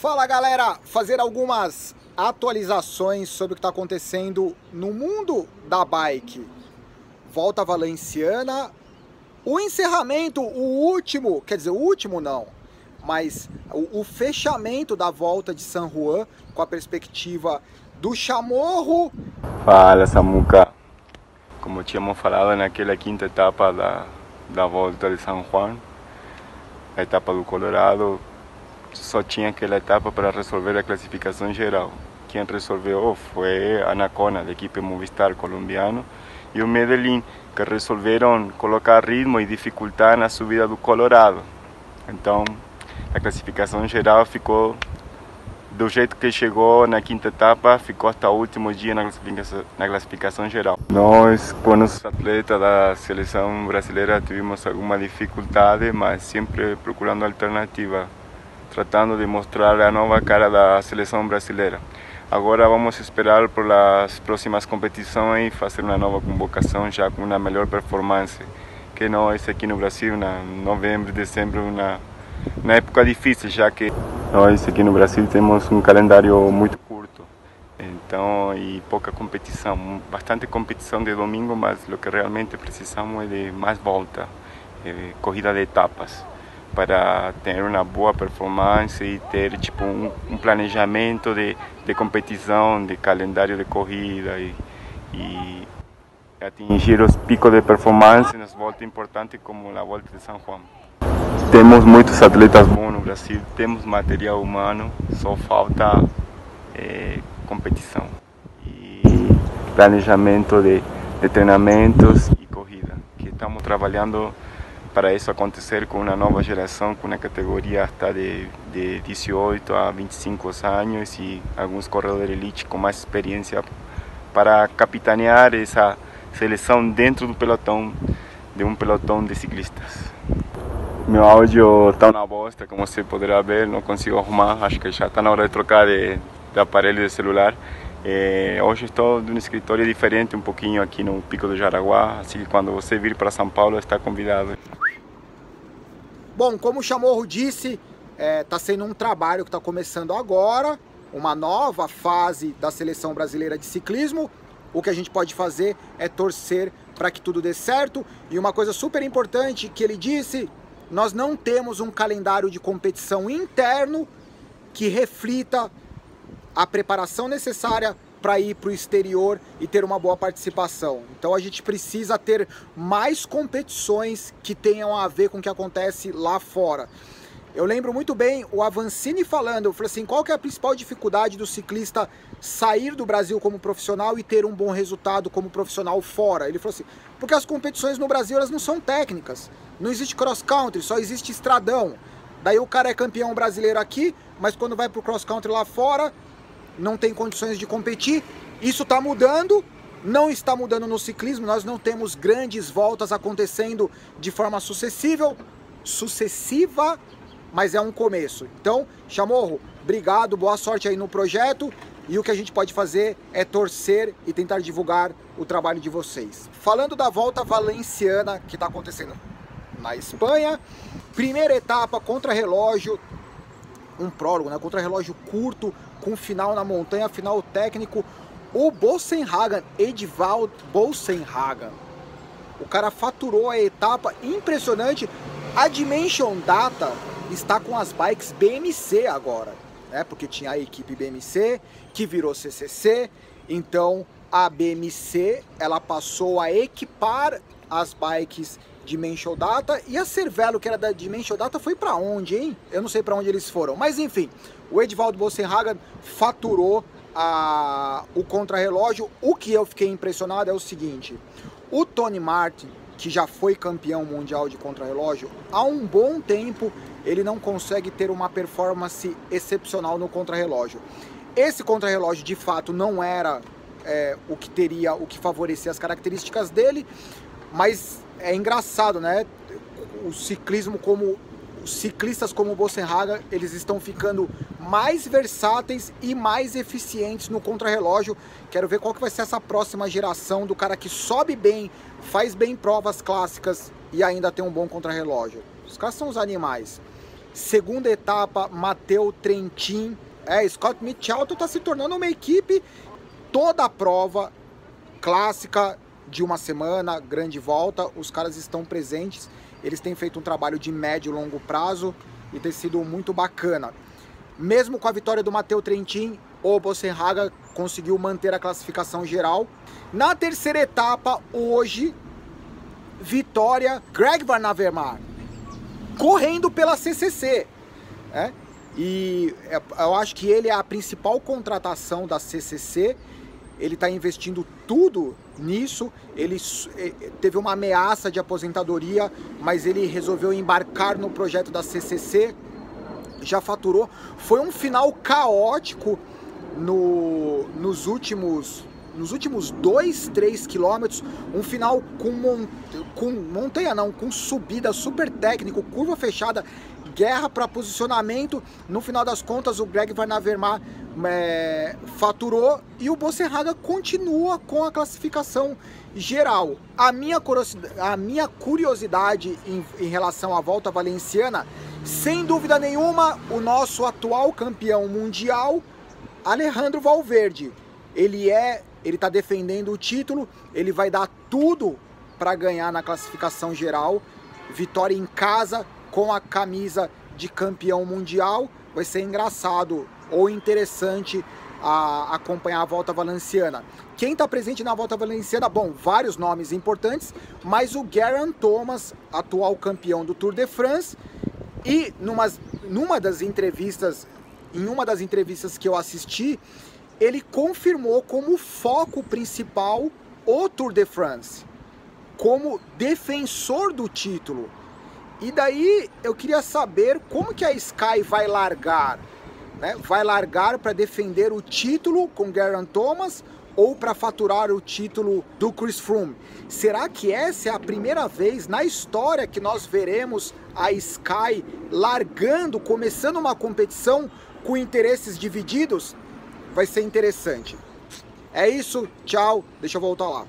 Fala galera, fazer algumas atualizações sobre o que está acontecendo no mundo da bike. Volta Valenciana, o encerramento, o último, quer dizer, o último não, mas o fechamento da volta de San Juan com a perspectiva do Chamorro. Fala Samuca, como tínhamos falado naquela quinta etapa da volta de San Juan, a etapa do Colorado, só tinha aquela etapa para resolver a classificação geral. Quem resolveu foi a Anacona, da equipe Movistar colombiano, e o Medellín, que resolveram colocar ritmo e dificultar na subida do Colorado. Então, a classificação geral ficou do jeito que chegou na quinta etapa, ficou até o último dia na classificação geral. Nós, com os atletas da seleção brasileira, tivemos alguma dificuldade, mas sempre procurando alternativa, tratando de mostrar a nova cara da seleção brasileira. Agora vamos esperar por as próximas competições e fazer uma nova convocação já com uma melhor performance. Que nós aqui no Brasil, em novembro, dezembro, na época difícil, já que nós aqui no Brasil temos um calendário muito curto, então, e pouca competição, bastante competição de domingo, mas o que realmente precisamos é de mais volta, corrida de etapas, para ter uma boa performance e ter tipo um planejamento de competição, de calendário de corrida e atingir os picos de performance nas voltas importantes como a volta de San Juan. Temos muitos atletas bons no Brasil, temos material humano, só falta competição e planejamento de treinamentos e corrida, que estamos trabalhando para isso acontecer com uma nova geração, com uma categoria até de 18 a 25 anos e alguns corredores elite com mais experiência para capitanear essa seleção dentro do pelotão, de um pelotão de ciclistas. Meu áudio está uma bosta, como você poderá ver, não consigo arrumar, acho que já está na hora de trocar de aparelho de celular. Hoje estou em um escritório diferente, um pouquinho aqui no Pico do Jaraguá, assim que quando você vir para São Paulo está convidado. Bom, como o Chamorro disse, está sendo um trabalho que está começando agora, uma nova fase da seleção brasileira de ciclismo. O que a gente pode fazer é torcer para que tudo dê certo. E uma coisa super importante que ele disse: nós não temos um calendário de competição interno que reflita a preparação necessária para ir para o exterior e ter uma boa participação. Então a gente precisa ter mais competições que tenham a ver com o que acontece lá fora. Eu lembro muito bem o Avancini falando, eu falei assim, qual que é a principal dificuldade do ciclista sair do Brasil como profissional e ter um bom resultado como profissional fora? Ele falou assim, porque as competições no Brasil elas não são técnicas, não existe cross country, só existe estradão. Daí o cara é campeão brasileiro aqui, mas quando vai pro cross country lá fora, não tem condições de competir. Isso está mudando, não está mudando no ciclismo, nós não temos grandes voltas acontecendo de forma sucessiva, mas é um começo. Então, Chamorro, obrigado, boa sorte aí no projeto, e o que a gente pode fazer é torcer e tentar divulgar o trabalho de vocês. Falando da Volta Valenciana, que está acontecendo na Espanha, primeira etapa, contra-relógio, um prólogo, né? Contra-relógio curto, com final na montanha, final técnico. O Boassenhagen, Edvald Boassenhagen, o cara faturou a etapa, impressionante. A Dimension Data está com as bikes BMC agora, né? Porque tinha a equipe BMC que virou CCC, então a BMC ela passou a equipar as bikes Dimension Data, e a Cervelo, que era da Dimension Data, foi para onde, hein? Eu não sei para onde eles foram, mas enfim, o Edvald Boassenhagen faturou o contrarrelógio. O que eu fiquei impressionado é o seguinte: o Tony Martin, que já foi campeão mundial de contrarrelógio, há um bom tempo ele não consegue ter uma performance excepcional no contrarrelógio. Esse contrarrelógio de fato não era o que favorecia as características dele, mas é engraçado, né? O ciclismo, como ciclistas como o Boassenhagen, eles estão ficando mais versáteis e mais eficientes no contrarrelógio. Quero ver qual que vai ser essa próxima geração do cara que sobe bem, faz bem provas clássicas e ainda tem um bom contrarrelógio. Os caras são os animais. Segunda etapa, Matteo Trentin. Scott Michelto está se tornando uma equipe. Toda a prova clássica de uma semana, grande volta, os caras estão presentes. Eles têm feito um trabalho de médio e longo prazo e tem sido muito bacana. Mesmo com a vitória do Matteo Trentin, o Bosenhaga conseguiu manter a classificação geral. Na terceira etapa, hoje, vitória Greg Van Avermaet, correndo pela CCC. E eu acho que ele é a principal contratação da CCC. Ele está investindo tudo nisso. Ele teve uma ameaça de aposentadoria, mas ele resolveu embarcar no projeto da CCC. Já faturou. Foi um final caótico nos últimos 2-3 quilômetros. Um final com montanha não, com subida, super técnico, curva fechada, guerra para posicionamento. No final das contas, o Greg Van Avermaet faturou e o Bosenhaga continua com a classificação geral. A minha curiosidade em relação à Volta Valenciana, sem dúvida nenhuma, o nosso atual campeão mundial, Alejandro Valverde. Ele está defendendo o título, ele vai dar tudo para ganhar na classificação geral. Vitória em casa com a camisa de campeão mundial. Vai ser engraçado ou interessante acompanhar a Volta Valenciana. Quem está presente na Volta Valenciana? Bom, vários nomes importantes, mas o Geraint Thomas, atual campeão do Tour de France, e em uma das entrevistas que eu assisti, ele confirmou como foco principal o Tour de France, como defensor do título. E daí eu queria saber como que a Sky vai largar, né? Vai largar para defender o título com Geraint Thomas ou para faturar o título do Chris Froome? Será que essa é a primeira vez na história que nós veremos a Sky largando, começando uma competição com interesses divididos? Vai ser interessante. É isso, tchau, deixa eu voltar lá.